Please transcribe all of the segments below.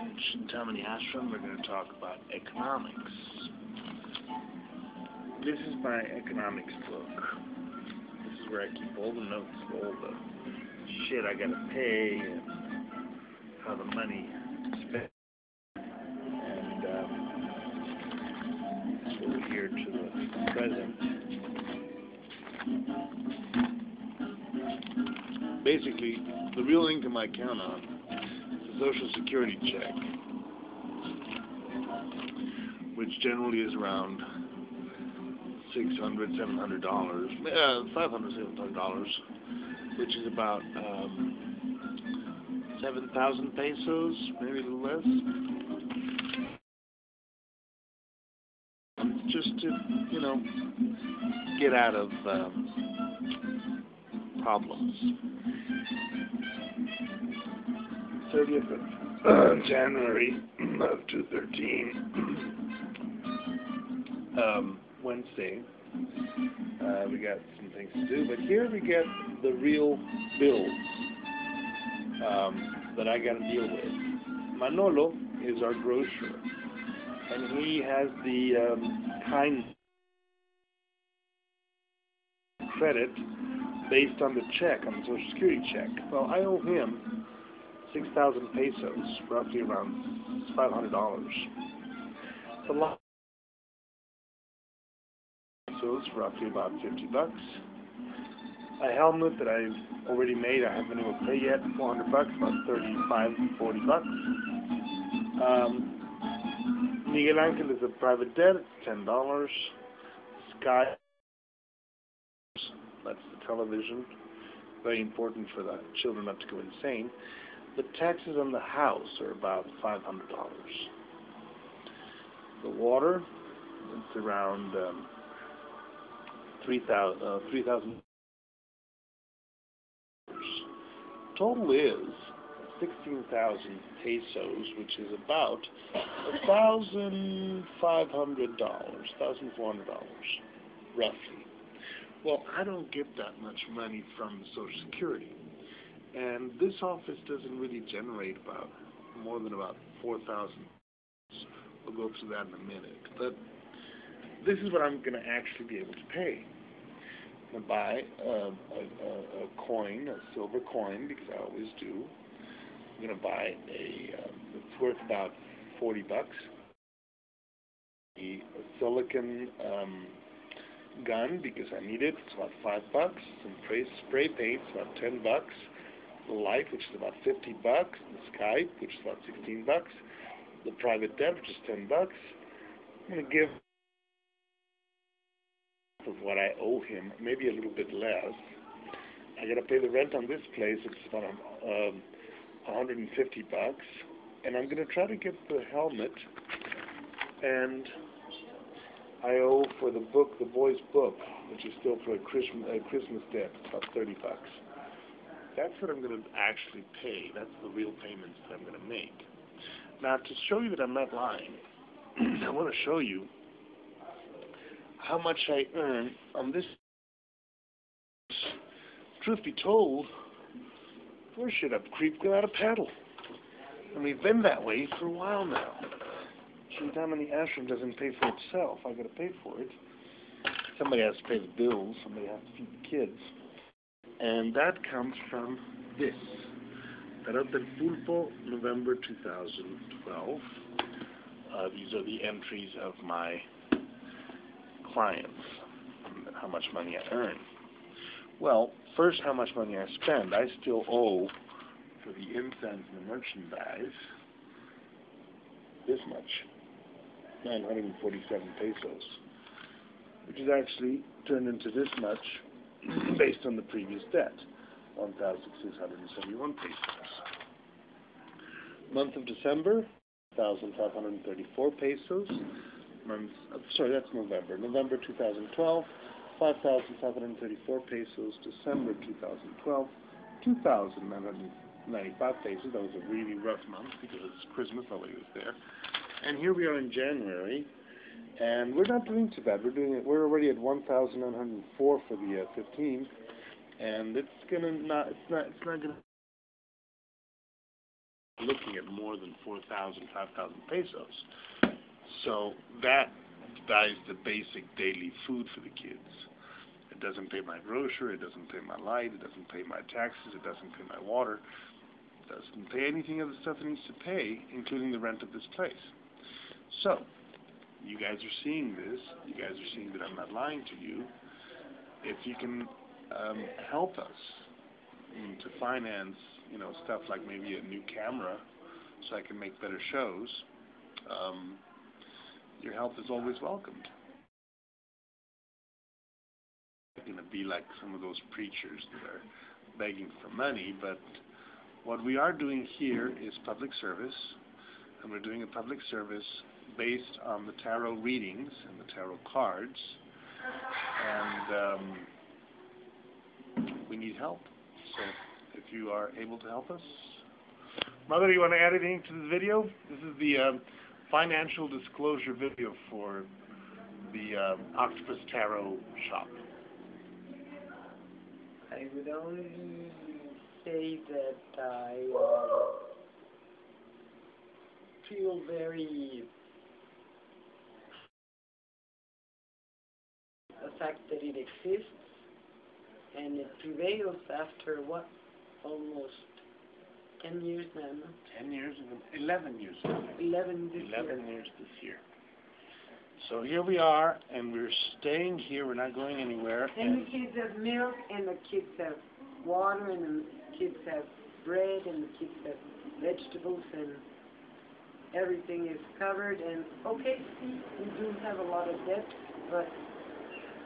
Chintamani Ashram, we're going to talk about economics. This is my economics book. This is where I keep all the notes of all the shit I gotta pay and how the money is spent. And so we're here to the present. Basically, the real income I count on is the Social Security check, which generally is around $600, $700, $500, $700, which is about 7,000 pesos, maybe a little less. Just to, get out of problems. 30th of January of 2013, Wednesday. We got some things to do, but here we get the real bills that I got to deal with. Manolo is our grocer, and he has the kind credit based on the check, on the Social Security check. Well, I owe him 6,000 pesos, roughly around $500. It's a lot. So it's roughly about $50. A helmet that I've already made, I haven't been able to pay yet, $400, about $35 to $40. Miguel Angel is a private debt, it's $10. Sky, that's the television, very important for the children not to go insane. The taxes on the house are about $500. The water, it's around 3,000. Total is 16,000 pesos, which is about $1,500, $1,400, roughly. Well, I don't get that much money from the Social Security, and this office doesn't really generate more than about 4,000. We'll go through that in a minute, but this is what I'm going to actually be able to pay. I'm going to buy a coin, a silver coin, because I always do. I'm going to buy it's worth about $40. A silicon gun, because I need it, it's about $5. Some spray paint, it's about $10. The light, which is about $50. The Skype, which is about $16. The private debt, which is $10. I'm going to give of what I owe him, maybe a little bit less. I got to pay the rent on this place. It's about $150, and I'm going to try to get the helmet. And I owe for the book, the boys' book, which is still for a Christmas debt, about $30. That's what I'm going to actually pay. That's the real payments that I'm going to make. Now, to show you that I'm not lying, I want to show you how much I earn on this. Truth be told, we're shit up creek without a paddle. And we've been that way for a while now. Chintamani Ashram doesn't pay for itself. I gotta pay for it. Somebody has to pay the bills. Somebody has to feed the kids. And that comes from this. Tarot del Pulpo, November 2012. These are the entries of my clients, how much money I earn. Well, first, how much money I spend. I still owe for the incense and the merchandise this much, 947 pesos, which is actually turned into this much based on the previous debt, 1,671 pesos. Month of December, 1,534 pesos. That's November. November 2012, 5,534 pesos. December 2012, 2,995 pesos. That was a really rough month because it's Christmas, nobody was there. And here we are in January, and we're not doing too bad. We're already at 1,904 for the 15th, and it's not gonna looking at more than 4,000, 5,000 pesos. So that buys the basic daily food for the kids. It doesn't pay my grocery, it doesn't pay my light, it doesn't pay my taxes, it doesn't pay my water, it doesn't pay anything of the stuff it needs to pay, including the rent of this place. So, you guys are seeing this, you guys are seeing that I'm not lying to you. If you can help us to finance, stuff like maybe a new camera so I can make better shows, your help is always welcomed. I'm going to be like some of those preachers that are begging for money, but what we are doing here is public service, and we're doing a public service based on the tarot readings and the tarot cards, and we need help. So if you are able to help us. Mother, you want to add anything to this video? This is the financial disclosure video for the Octopus Tarot shop. I would only say that I feel very the fact that it exists and it prevails after what, almost 10 years now. 10 years, 11 years. 11 years this year. So here we are, and we're staying here. We're not going anywhere. And the kids have milk, and the kids have water, and the kids have bread, and the kids have vegetables, and everything is covered. And okay, we do have a lot of debt, but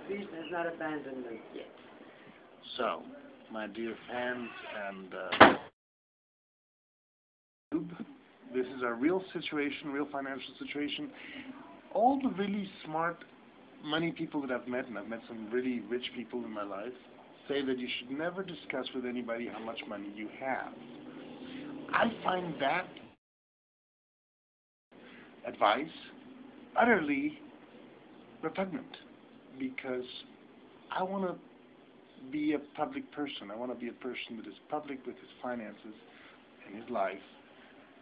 Krishna has not abandoned us yet. So, my dear fans and this is our real situation, real financial situation. All the really smart money people that I've met, and I've met some really rich people in my life, say that you should never discuss with anybody how much money you have. I find that advice utterly repugnant, because I want to be a public person. I want to be a person that is public with his finances and his life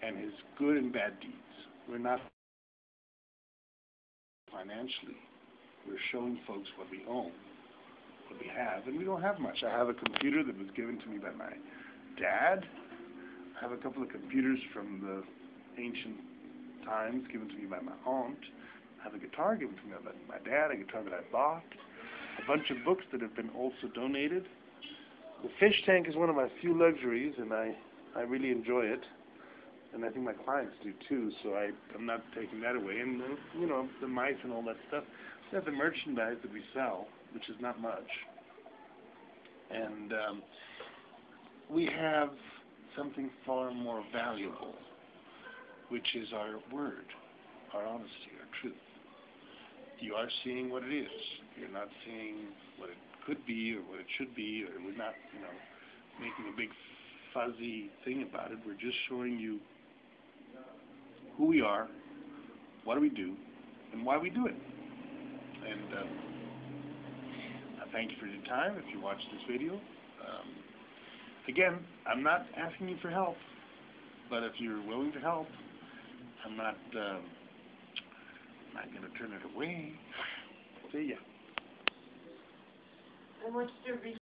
and his good and bad deeds. We're not financially. We're showing folks what we own, what we have, and we don't have much. I have a computer that was given to me by my dad. I have a couple of computers from the ancient times given to me by my aunt. I have a guitar given to me by my dad, a guitar that I bought, a bunch of books that have been also donated. The fish tank is one of my few luxuries, and I really enjoy it. And I think my clients do too, so I'm not taking that away. And, the mice and all that stuff. We have the merchandise that we sell, which is not much. And we have something far more valuable, which is our word, our honesty, our truth. You are seeing what it is. You're not seeing what it could be or what it should be, or we're not, making a big fuzzy thing about it. We're just showing you who we are, what do we do, and why we do it. And I thank you for your time if you watched this video. Again, I'm not asking you for help, but if you're willing to help, I'm not going to turn it away. See ya. I want you to